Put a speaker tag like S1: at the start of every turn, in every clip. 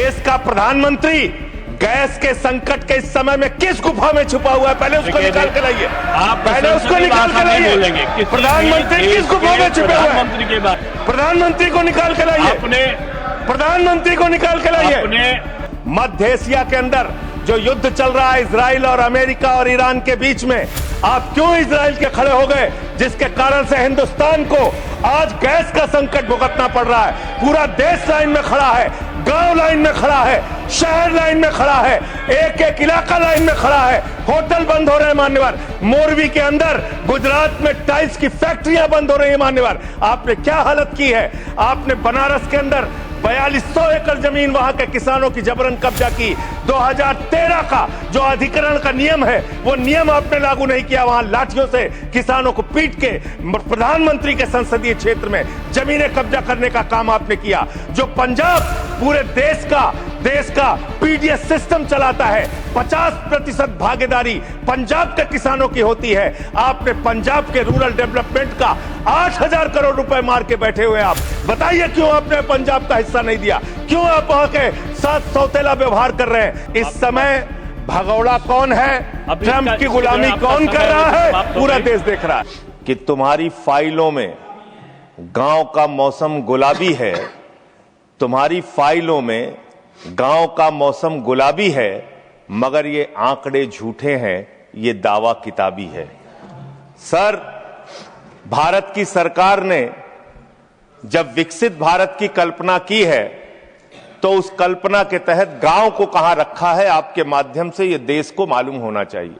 S1: देश का प्रधानमंत्री गैस के संकट के इस समय में किस गुफा में छुपा हुआ है? पहले उसको निकाल के लाइए। पहले उसको निकाल के लाइए। प्रधानमंत्री किस गुफा में छुपे हुए हैं? प्रधानमंत्री को निकाल के लाइए। प्रधानमंत्री को निकाल के लाइए। मध्य एशिया के अंदर जो युद्ध चल रहा है इजराइल और अमेरिका और ईरान के बीच में, आप क्यों इजराइल के खड़े हो गए? जिसके कारण से हिंदुस्तान को आज गैस का संकट भुगतना पड़ रहा है। पूरा देश लाइन में खड़ा है, गांव लाइन में खड़ा है, शहर लाइन में खड़ा है, एक एक इलाका लाइन में खड़ा है। होटल बंद हो रहे हैं मान्यवर। मोरवी के अंदर गुजरात में टाइल्स की फैक्ट्रियां बंद हो रही है मान्यवर। आपने क्या हालत की है? आपने बनारस के अंदर 4200 एकड़ जमीन वहां के किसानों की जबरन कब्जा की। 2013 का जो अधिकरण का नियम है वो नियम आपने लागू नहीं किया। वहां लाठियों से किसानों को पीट के प्रधानमंत्री के संसदीय क्षेत्र में जमीनें कब्जा करने का काम आपने किया। जो पंजाब पूरे देश का पीडीएस सिस्टम चलाता है, 50% भागीदारी पंजाब के किसानों की होती है। आपने पंजाब के रूरल डेवलपमेंट का 8000 करोड़ रुपए मार के बैठे हुए। आप बताइए क्यों आपने पंजाब का हिस्सा नहीं दिया? क्यों आप वहां के साथ सौतेला व्यवहार कर रहे हैं? इस समय भगौड़ा कौन है? ट्रंप की गुलामी कौन कर रहा है? पूरा देश देख रहा है कि तुम्हारी फाइलों में गांव का मौसम गुलाबी है। तुम्हारी फाइलों में गांव का मौसम गुलाबी है, मगर ये आंकड़े झूठे हैं, ये दावा किताबी है। सर, भारत की सरकार ने जब विकसित भारत की कल्पना की है तो उस कल्पना के तहत गांव को कहां रखा है, आपके माध्यम से यह देश को मालूम होना चाहिए।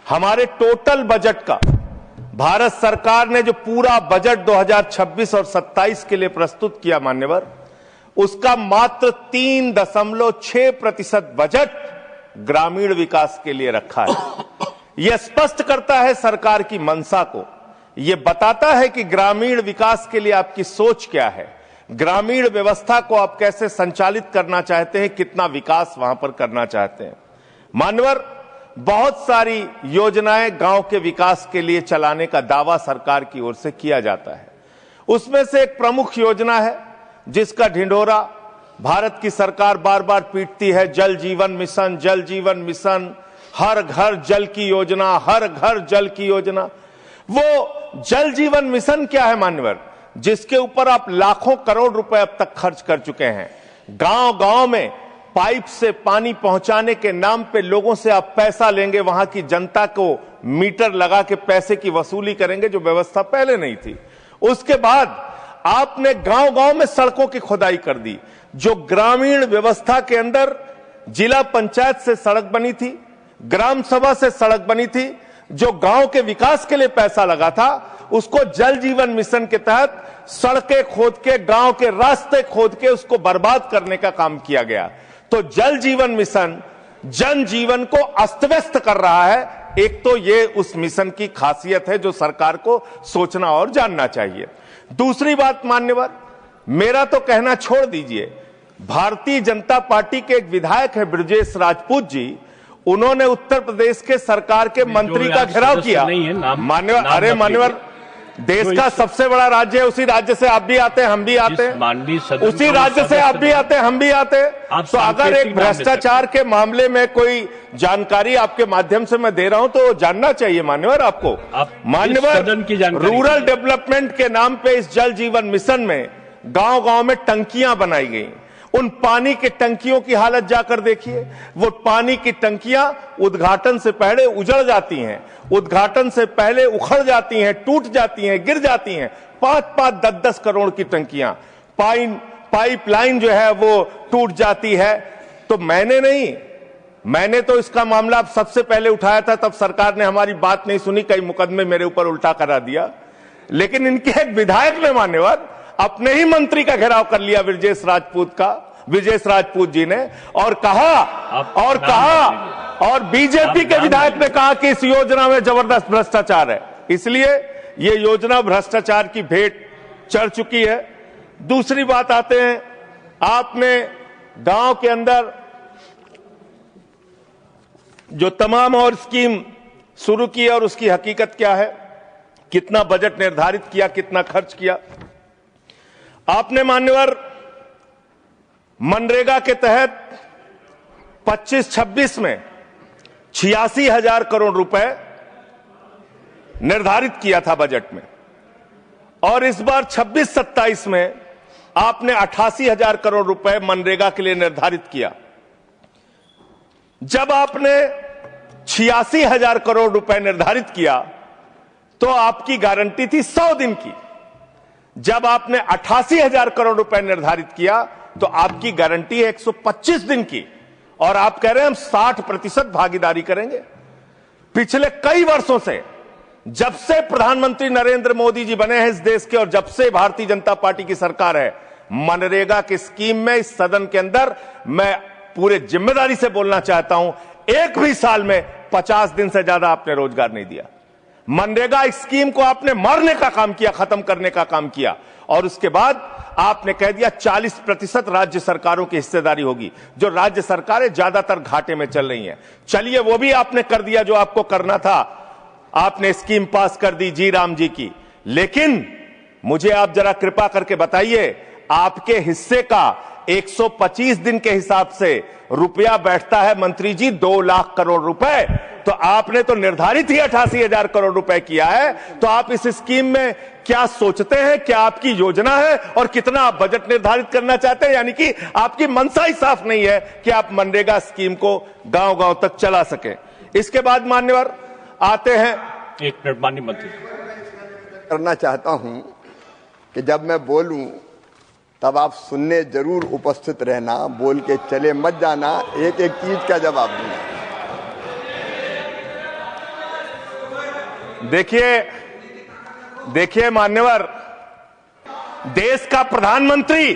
S1: हमारे टोटल बजट का भारत सरकार ने जो पूरा बजट 2026 और 27 के लिए प्रस्तुत किया मान्यवर, उसका मात्र 3.6% बजट ग्रामीण विकास के लिए रखा है। यह स्पष्ट करता है सरकार की मंशा को। यह बताता है कि ग्रामीण विकास के लिए आपकी सोच क्या है, ग्रामीण व्यवस्था को आप कैसे संचालित करना चाहते हैं, कितना विकास वहां पर करना चाहते हैं। मान्यवर, बहुत सारी योजनाएं गांव के विकास के लिए चलाने का दावा सरकार की ओर से किया जाता है। उसमें से एक प्रमुख योजना है जिसका ढिंढोरा भारत की सरकार बार बार पीटती है, जल जीवन मिशन। जल जीवन मिशन, हर घर जल की योजना, हर घर जल की योजना। वो जल जीवन मिशन क्या है मान्यवर? जिसके ऊपर आप लाखों करोड़ रुपए अब तक खर्च कर चुके हैं। गांव गांव में पाइप से पानी पहुंचाने के नाम पे लोगों से आप पैसा लेंगे, वहां की जनता को मीटर लगा के पैसे की वसूली करेंगे, जो व्यवस्था पहले नहीं थी। उसके बाद आपने गांव गांव में सड़कों की खुदाई कर दी। जो ग्रामीण व्यवस्था के अंदर जिला पंचायत से सड़क बनी थी, ग्राम सभा से सड़क बनी थी, जो गांव के विकास के लिए पैसा लगा था, उसको जल जीवन मिशन के तहत सड़कें खोद के, गांव के रास्ते खोद के उसको बर्बाद करने का काम किया गया। तो जल जीवन मिशन जन जीवन को अस्त व्यस्त कर रहा है। एक तो ये उस मिशन की खासियत है जो सरकार को सोचना और जानना चाहिए। दूसरी बात मान्यवर, मेरा तो कहना छोड़ दीजिए, भारतीय जनता पार्टी के एक विधायक है ब्रजेश राजपूत जी, उन्होंने उत्तर प्रदेश के सरकार के मंत्री का घेराव किया। मान्यवर, अरे मान्यवर, देश का सबसे बड़ा राज्य है, उसी राज्य से आप भी आते हैं, हम भी आते हैं, उसी राज्य से आप भी आते हैं, हम भी आते हैं। तो अगर एक भ्रष्टाचार के मामले में कोई जानकारी आपके माध्यम से मैं दे रहा हूं तो जानना चाहिए मान्यवर आपको। मान्यवर, रूरल डेवलपमेंट के नाम पे इस जल जीवन मिशन में गांव गांव में टंकियां बनाई गई। उन पानी की टंकियों की हालत जाकर देखिए। वो पानी की टंकियां उद्घाटन से पहले उजड़ जाती हैं, उद्घाटन से पहले उखड़ जाती हैं, टूट जाती हैं, गिर जाती हैं। 5-5, 10-10 करोड़ की टंकियां, पाइपलाइन जो है वो टूट जाती है। तो मैंने तो इसका मामला अब सबसे पहले उठाया था, तब सरकार ने हमारी बात नहीं सुनी, कई मुकदमे मेरे ऊपर उल्टा करा दिया। लेकिन इनके एक विधायक ने मान्यवर अपने ही मंत्री का घेराव कर लिया, ब्रजेश राजपूत जी ने, और बीजेपी के विधायक ने कहा कि इस योजना में जबरदस्त भ्रष्टाचार है। इसलिए ये योजना भ्रष्टाचार की भेंट चढ़ चुकी है। दूसरी बात आते हैं, आपने गांव के अंदर जो तमाम और स्कीम शुरू की और उसकी हकीकत क्या है, कितना बजट निर्धारित किया, कितना खर्च किया। आपने मान्यवर मनरेगा के तहत 25-26 में 86,000 करोड़ रुपए निर्धारित किया था बजट में, और इस बार 26-27 में आपने 88,000 करोड़ रुपए मनरेगा के लिए निर्धारित किया। जब आपने 86,000 करोड़ रुपए निर्धारित किया तो आपकी गारंटी थी 100 दिन की। जब आपने 88,000 करोड़ रुपए निर्धारित किया तो आपकी गारंटी है 125 दिन की, और आप कह रहे हैं हम 60% भागीदारी करेंगे। पिछले कई वर्षों से, जब से प्रधानमंत्री नरेंद्र मोदी जी बने हैं इस देश के और जब से भारतीय जनता पार्टी की सरकार है, मनरेगा की स्कीम में इस सदन के अंदर मैं पूरे जिम्मेदारी से बोलना चाहता हूं, एक भी साल में 50 दिन से ज्यादा आपने रोजगार नहीं दिया। मनरेगा स्कीम को आपने मारने का काम किया, खत्म करने का काम किया, और उसके बाद आपने कह दिया 40% राज्य सरकारों की हिस्सेदारी होगी। जो राज्य सरकारें ज्यादातर घाटे में चल रही हैं, चलिए वो भी आपने कर दिया जो आपको करना था, आपने स्कीम पास कर दी जी राम जी की। लेकिन मुझे आप जरा कृपा करके बताइए, आपके हिस्से का 125 दिन के हिसाब से रुपया बैठता है मंत्री जी 2 लाख करोड़ रुपए, तो आपने तो निर्धारित ही 88,000 करोड़ रुपए किया है। तो आप इस स्कीम में क्या सोचते हैं, क्या आपकी योजना है और कितना आप बजट निर्धारित करना चाहते हैं? यानी कि आपकी मंशा ही साफ नहीं है कि आप मनरेगा स्कीम को गांव-गांव तक चला सके। इसके बाद मान्यवर आते हैं,
S2: एक मिनट माननीय मंत्री
S3: करना चाहता हूं कि जब मैं बोलूं तब आप सुनने जरूर उपस्थित रहना, बोल के चले मत जाना, एक एक चीज का जवाब दूंगा।
S1: देखिए मान्यवर, देश का प्रधानमंत्री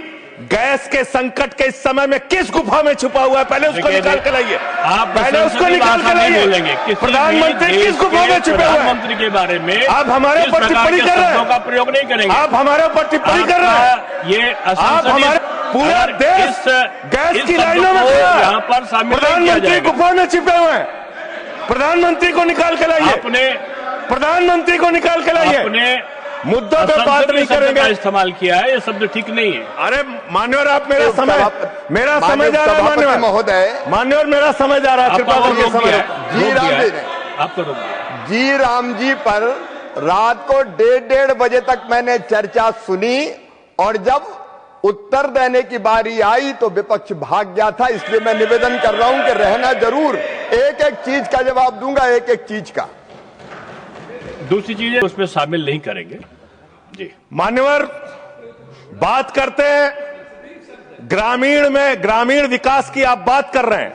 S1: गैस के संकट के इस समय में किस गुफा में छुपा हुआ है, पहले उसको निकाल के लाइए।
S2: आप
S1: पहले उसको निकाल के लाइए। प्रधानमंत्री किस गुफा में छुपे हुए हैं?
S2: प्रधानमंत्री के बारे में
S1: आप हमारे ऊपर टिप्पणी कर रहे हैं,
S2: का प्रयोग नहीं करेंगे।
S1: आप हमारे ऊपर टिप्पणी कर रहे हैं।
S2: ये
S1: आप हमारे पूरा देश गैस की लाइनों में खड़ा है,
S2: यहाँ पर शामिल
S1: प्रधानमंत्री गुफा में छिपे हुए हैं। प्रधानमंत्री को निकाल के लाइए, प्रधानमंत्री को निकाल के लाइए। मुद्दों पे बात नहीं करेंगे।
S2: इस्तेमाल किया है, ये शब्द ठीक नहीं है।
S1: अरे मान्यवर, आप मेरा समय जा रहा है मान्यवर
S3: महोदय,
S1: मान्यवर मेरा समय जा रहा है, कृपा करके समय।
S3: जी राम जी ने
S2: आपको
S3: जी राम जी पर रात को 1:30 बजे तक मैंने चर्चा सुनी, और जब उत्तर देने की बारी आई तो विपक्ष भाग गया था। इसलिए मैं निवेदन कर रहा हूं कि रहना जरूर, एक एक चीज का जवाब दूंगा, एक एक चीज का।
S2: दूसरी चीजें उसमें शामिल नहीं करेंगे। जी
S1: मान्यवर, बात करते हैं ग्रामीण विकास की आप बात कर रहे हैं।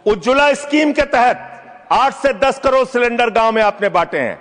S1: उज्ज्वला स्कीम के तहत 8 से 10 करोड़ सिलेंडर गांव में आपने बांटे हैं,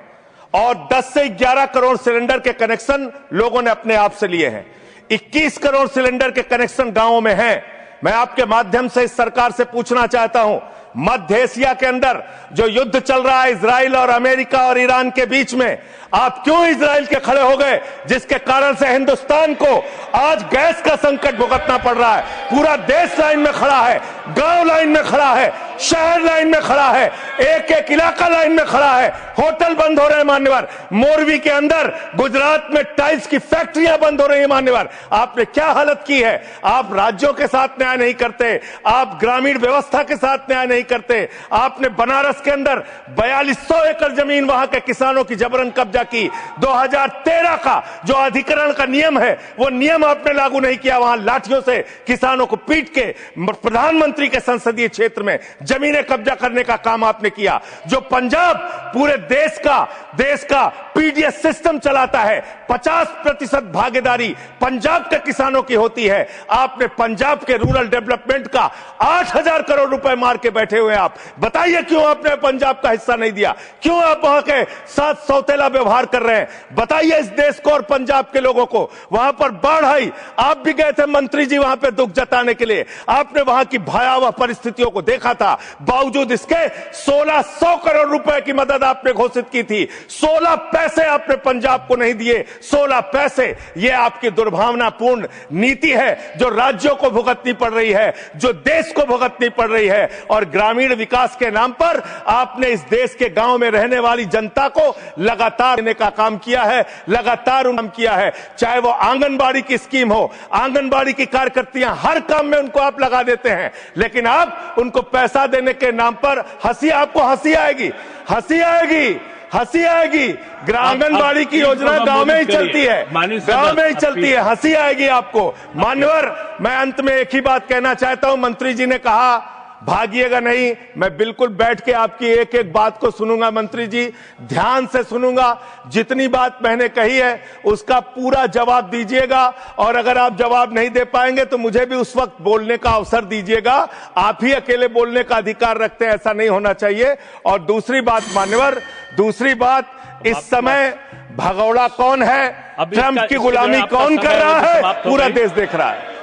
S1: और 10 से 11 करोड़ सिलेंडर के कनेक्शन लोगों ने अपने आप से लिए हैं। 21 करोड़ सिलेंडर के कनेक्शन गांवों में हैं। मैं आपके माध्यम से इस सरकार से पूछना चाहता हूं, मध्य एशिया के अंदर जो युद्ध चल रहा है इजराइल और अमेरिका और ईरान के बीच में, आप क्यों इजराइल के खड़े हो गए, जिसके कारण से हिंदुस्तान को आज गैस का संकट भुगतना पड़ रहा है? पूरा देश लाइन में खड़ा है, गांव लाइन में खड़ा है, शहर लाइन में खड़ा है, एक एक इलाका लाइन में खड़ा है। होटल बंद हो रहे हैं मान्यवर, मोरवी के अंदर गुजरात में टाइल्स की फैक्ट्रियां बंद हो रही है मान्यवर। आपने क्या हालत की है? आप राज्यों के साथ न्याय नहीं करते, आप ग्रामीण व्यवस्था के साथ न्याय नहीं करते। आपने बनारस के अंदर 4200 एकड़ जमीन वहां के किसानों की जबरन कब्जा की। 2013 का जो अधिकरण का नियम है, वो नियम आपने लागू नहीं किया। वहां लाठियों से किसानों को पीट के प्रधानमंत्री के संसदीय क्षेत्र में जमीनें कब्जा करने का काम आपने किया। जो पंजाब पूरे देश का पीडीएस सिस्टम चलाता है, 50% भागीदारी पंजाब के किसानों की होती है। आपने पंजाब के रूरल डेवलपमेंट का 8,000 करोड़ रुपए मार के बैठे हुए। आप बताइए क्यों आपने पंजाब का हिस्सा नहीं दिया? क्यों आप वहां के साथ सौतेला व्यवहार कर रहे हैं? बताइए इस देश को और पंजाब के लोगों को। वहां पर बाढ़ आई, आप भी गए थे मंत्री जी वहां पे दुख जताने के लिए। आपने वहां की भयावह परिस्थितियों को देखा था। बावजूद इसके 1600 करोड़ रुपए की मदद आपने घोषित की थी। 16 पैसे आपने पंजाब को नहीं दिए। 16 पैसे। यह आपकी दुर्भावनापूर्ण नीति है जो राज्यों को भुगतनी पड़ रही है, जो देश को भुगतनी पड़ रही है। और ग्रामीण विकास के नाम पर आपने इस देश के गांव में रहने वाली जनता को लगातार देने का काम किया है, लगातार काम किया है। चाहे वो आंगनबाड़ी की स्कीम हो, आंगनबाड़ी की कार्यकर्तियां, हर काम में उनको आप लगा देते हैं, लेकिन आप उनको पैसा देने के नाम पर आपको हंसी आएगी, हंसी आएगी, हंसी आएगी। आंगनबाड़ी की योजना गांव में ही चलती है, गांव में ही चलती है, हंसी आएगी आपको। मान्यवर, मैं अंत में एक ही बात कहना चाहता हूं। मंत्री जी ने कहा भागिएगा नहीं, मैं बिल्कुल बैठ के आपकी एक एक बात को सुनूंगा। मंत्री जी, ध्यान से सुनूंगा। जितनी बात मैंने कही है उसका पूरा जवाब दीजिएगा, और अगर आप जवाब नहीं दे पाएंगे तो मुझे भी उस वक्त बोलने का अवसर दीजिएगा। आप ही अकेले बोलने का अधिकार रखते हैं, ऐसा नहीं होना चाहिए। और दूसरी बात मान्यवर, दूसरी बात, इस समय भगौड़ा कौन है, ट्रंप की गुलामी कौन कर रहा है, पूरा देश देख रहा है।